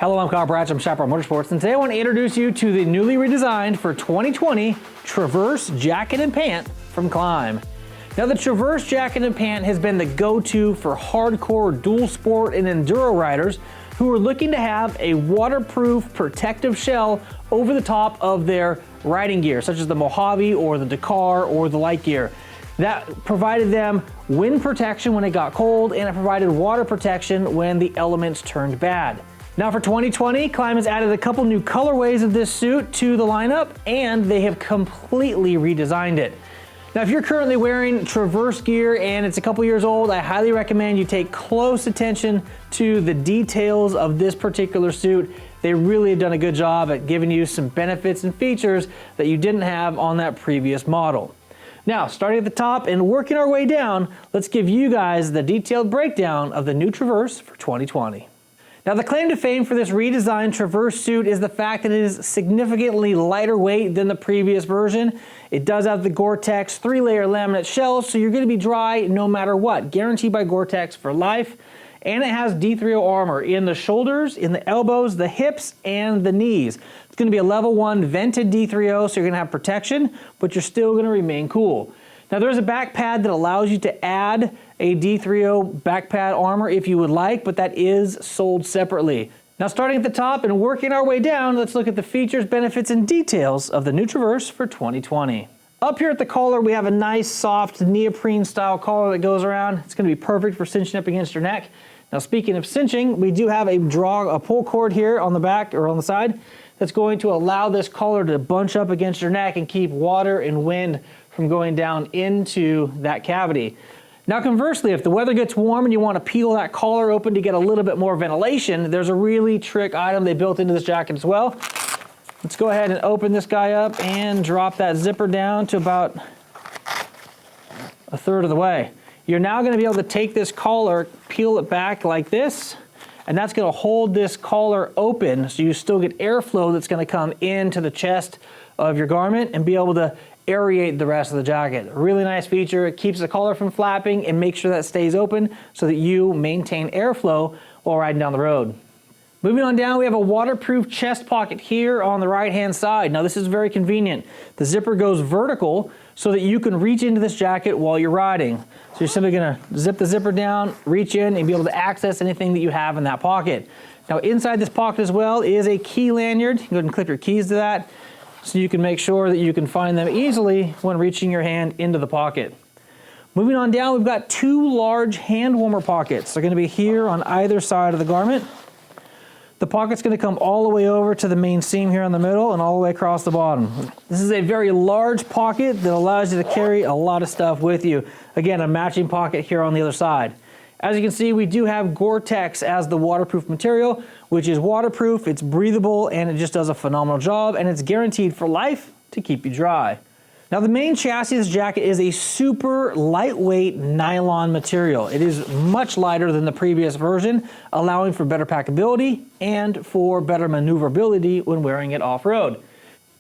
Hello, I'm Kyle Bratch from Chaparral Motorsports, and today I want to introduce you to the newly redesigned for 2020 Traverse Jacket and Pant from KLIM. Now, the Traverse Jacket and Pant has been the go-to for hardcore dual sport and enduro riders who are looking to have a waterproof protective shell over the top of their riding gear, such as the Mojave or the Dakar or the light gear. That provided them wind protection when it got cold, and it provided water protection when the elements turned bad. Now for 2020, KLIM has added a couple new colorways of this suit to the lineup, and they have completely redesigned it. Now if you're currently wearing Traverse gear and it's a couple years old, I highly recommend you take close attention to the details of this particular suit. They really have done a good job at giving you some benefits and features that you didn't have on that previous model. Now, starting at the top and working our way down, let's give you guys the detailed breakdown of the new Traverse for 2020. Now, the claim to fame for this redesigned Traverse suit is the fact that it is significantly lighter weight than the previous version. It does have the Gore-Tex 3-layer laminate shell, so you're going to be dry no matter what, guaranteed by Gore-Tex for life. And it has D3O armor in the shoulders, in the elbows, the hips, and the knees. It's going to be a level 1 vented D3O, so you're going to have protection, but you're still going to remain cool. Now, there's a back pad that allows you to add a D3O back pad armor if you would like, but that is sold separately. Now, starting at the top and working our way down, let's look at the features, benefits, and details of the new Traverse for 2020. Up here at the collar, we have a nice, soft, neoprene-style collar that goes around. It's going to be perfect for cinching up against your neck. Now, speaking of cinching, we do have a pull cord here on the back or on the side that's going to allow this collar to bunch up against your neck and keep water and wind from going down into that cavity. Now, conversely, if the weather gets warm and you want to peel that collar open to get a little bit more ventilation, there's a really trick item they built into this jacket as well. Let's go ahead and open this guy up and drop that zipper down to about a third of the way. You're now going to be able to take this collar, peel it back like this, and that's going to hold this collar open so you still get airflow that's going to come into the chest of your garment and be able to aerate the rest of the jacket. A really nice feature. It keeps the collar from flapping and makes sure that stays open so that you maintain airflow while riding down the road. Moving on down, we have a waterproof chest pocket here on the right-hand side. Now, this is very convenient. The zipper goes vertical so that you can reach into this jacket while you're riding. So you're simply going to zip the zipper down, reach in, and be able to access anything that you have in that pocket. Now, inside this pocket as well is a key lanyard. You can go ahead and clip your keys to that so you can make sure that you can find them easily when reaching your hand into the pocket. Moving on down, we've got two large hand warmer pockets. They're going to be here on either side of the garment. The pocket's going to come all the way over to the main seam here in the middle and all the way across the bottom. This is a very large pocket that allows you to carry a lot of stuff with you. Again, a matching pocket here on the other side. As you can see, we do have Gore-Tex as the waterproof material, which is waterproof, it's breathable, and it just does a phenomenal job, and it's guaranteed for life to keep you dry. Now, the main chassis of this jacket is a super lightweight nylon material. It is much lighter than the previous version, allowing for better packability and for better maneuverability when wearing it off-road.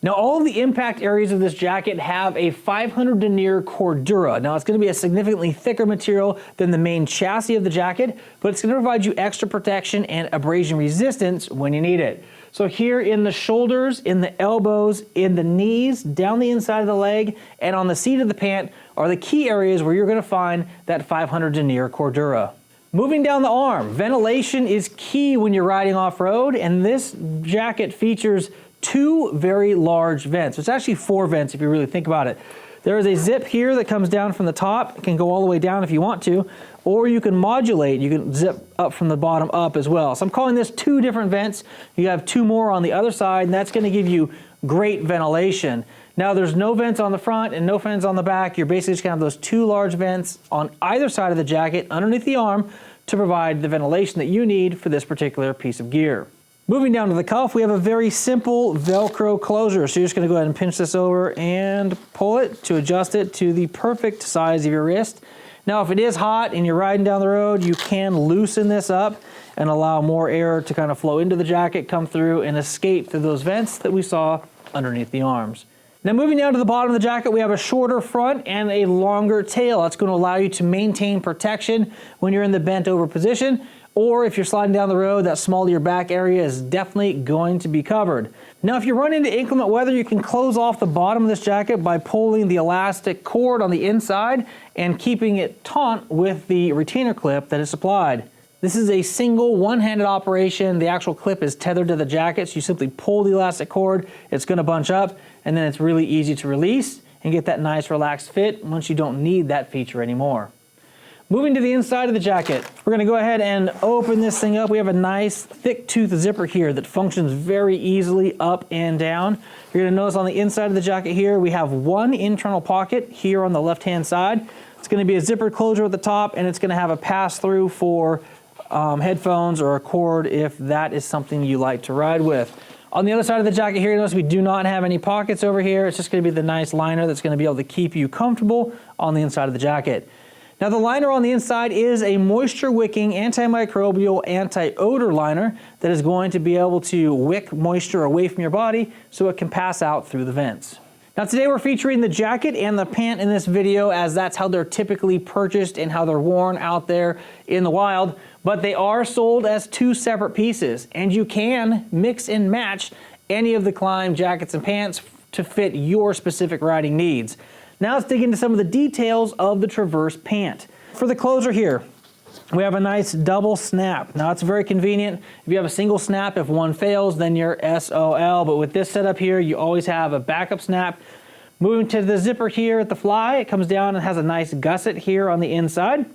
Now, all of the impact areas of this jacket have a 500 denier Cordura. Now, it's going to be a significantly thicker material than the main chassis of the jacket, but it's going to provide you extra protection and abrasion resistance when you need it. So here in the shoulders, in the elbows, in the knees, down the inside of the leg, and on the seat of the pant are the key areas where you're going to find that 500 denier Cordura. Moving down the arm, ventilation is key when you're riding off-road, and this jacket features two very large vents. It's actually 4 vents if you really think about it. There is a zip here that comes down from the top. It can go all the way down if you want to, or you can modulate. You can zip up from the bottom up as well. So I'm calling this 2 different vents. You have 2 more on the other side, and that's going to give you great ventilation. Now, there's no vents on the front and no vents on the back. You're basically just going to have those 2 large vents on either side of the jacket underneath the arm to provide the ventilation that you need for this particular piece of gear. Moving down to the cuff, we have a very simple Velcro closure. So you're just going to go ahead and pinch this over and pull it to adjust it to the perfect size of your wrist. Now, if it is hot and you're riding down the road, you can loosen this up and allow more air to kind of flow into the jacket, come through, and escape through those vents that we saw underneath the arms. Now, moving down to the bottom of the jacket, we have a shorter front and a longer tail. That's going to allow you to maintain protection when you're in the bent over position, or if you're sliding down the road, that small of your back area is definitely going to be covered. Now, if you run into inclement weather, you can close off the bottom of this jacket by pulling the elastic cord on the inside and keeping it taut with the retainer clip that is supplied. This is a single one-handed operation. The actual clip is tethered to the jacket, so you simply pull the elastic cord, it's gonna bunch up, and then it's really easy to release and get that nice relaxed fit once you don't need that feature anymore. Moving to the inside of the jacket, we're gonna go ahead and open this thing up. We have a nice thick tooth zipper here that functions very easily up and down. You're gonna notice on the inside of the jacket here, we have one internal pocket here on the left-hand side. It's gonna be a zippered closure at the top, and it's gonna have a pass-through for headphones or a cord if that is something you like to ride with. On the other side of the jacket here, you notice we do not have any pockets over here. It's just gonna be the nice liner that's gonna be able to keep you comfortable on the inside of the jacket. Now, the liner on the inside is a moisture-wicking, antimicrobial, anti-odor liner that is going to be able to wick moisture away from your body so it can pass out through the vents. Now, today we're featuring the jacket and the pant in this video, as that's how they're typically purchased and how they're worn out there in the wild, but they are sold as two separate pieces, and you can mix and match any of the KLIM jackets and pants to fit your specific riding needs. Now let's dig into some of the details of the Traverse pant. For the closer here, we have a nice double snap. Now it's very convenient. If you have a single snap, if one fails, then you're SOL. But with this setup here, you always have a backup snap. Moving to the zipper here at the fly, it comes down and has a nice gusset here on the inside.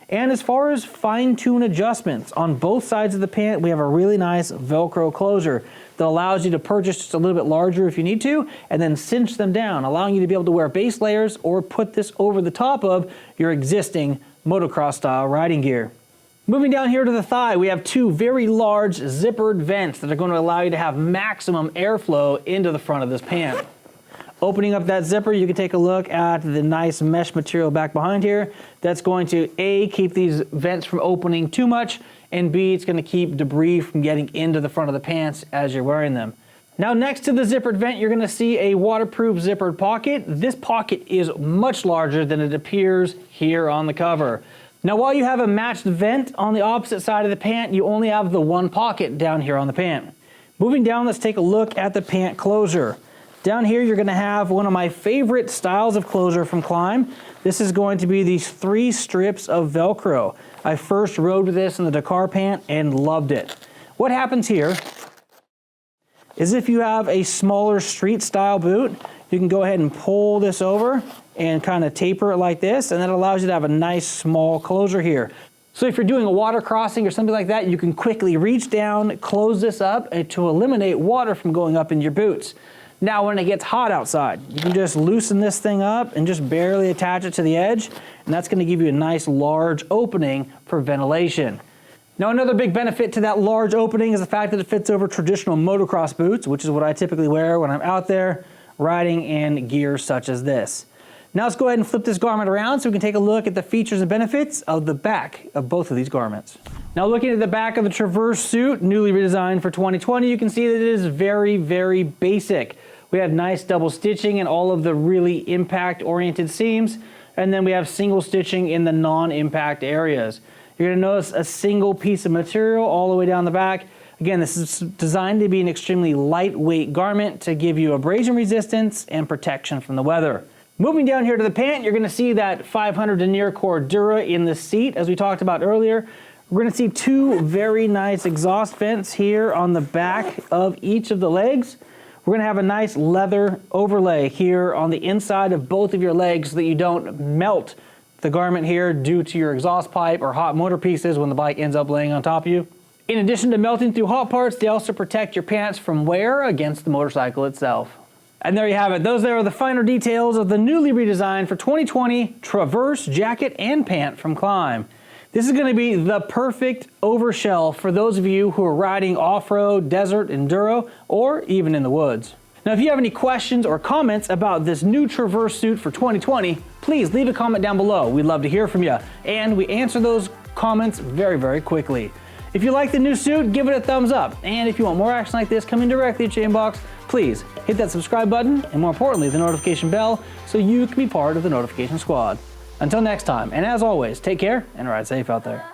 And as far as fine-tune adjustments, on both sides of the pant, we have a really nice Velcro closure that allows you to purchase just a little bit larger if you need to, and then cinch them down, allowing you to be able to wear base layers or put this over the top of your existing motocross style riding gear. Moving down here to the thigh, we have two very large zippered vents that are going to allow you to have maximum airflow into the front of this pant. Opening up that zipper, you can take a look at the nice mesh material back behind here. That's going to A, keep these vents from opening too much, and B, it's going to keep debris from getting into the front of the pants as you're wearing them. Now, next to the zippered vent, you're going to see a waterproof zippered pocket. This pocket is much larger than it appears here on the cover. Now, while you have a matched vent on the opposite side of the pant, you only have the one pocket down here on the pant. Moving down, let's take a look at the pant closure. Down here, you're gonna have one of my favorite styles of closure from KLIM. This is going to be these 3 strips of Velcro. I first rode with this in the Dakar pant and loved it. What happens here is if you have a smaller street style boot, you can go ahead and pull this over and kind of taper it like this, and that allows you to have a nice small closure here. So if you're doing a water crossing or something like that, you can quickly reach down, close this up to eliminate water from going up in your boots. Now, when it gets hot outside, you can just loosen this thing up and just barely attach it to the edge, and that's gonna give you a nice large opening for ventilation. Now, another big benefit to that large opening is the fact that it fits over traditional motocross boots, which is what I typically wear when I'm out there riding in gear such as this. Now let's go ahead and flip this garment around so we can take a look at the features and benefits of the back of both of these garments. Now, looking at the back of the Traverse suit, newly redesigned for 2020, you can see that it is very, very basic. We have nice double stitching in all of the really impact-oriented seams, and then we have single stitching in the non-impact areas. You're gonna notice a single piece of material all the way down the back. Again, this is designed to be an extremely lightweight garment to give you abrasion resistance and protection from the weather. Moving down here to the pant, you're gonna see that 500 denier core Dura in the seat, as we talked about earlier. We're gonna see 2 very nice exhaust vents here on the back of each of the legs. We're gonna have a nice leather overlay here on the inside of both of your legs so that you don't melt the garment here due to your exhaust pipe or hot motor pieces when the bike ends up laying on top of you. In addition to melting through hot parts, they also protect your pants from wear against the motorcycle itself. And there you have it. Those there are the finer details of the newly redesigned for 2020 Traverse jacket and pant from KLIM. This is gonna be the perfect overshell for those of you who are riding off-road, desert, enduro, or even in the woods. Now, if you have any questions or comments about this new Traverse suit for 2020, please leave a comment down below. We'd love to hear from you, and we answer those comments very, very quickly. If you like the new suit, give it a thumbs up. And if you want more action like this coming directly at your inbox, please hit that subscribe button, and more importantly, the notification bell, so you can be part of the notification squad. Until next time, and as always, take care and ride safe out there.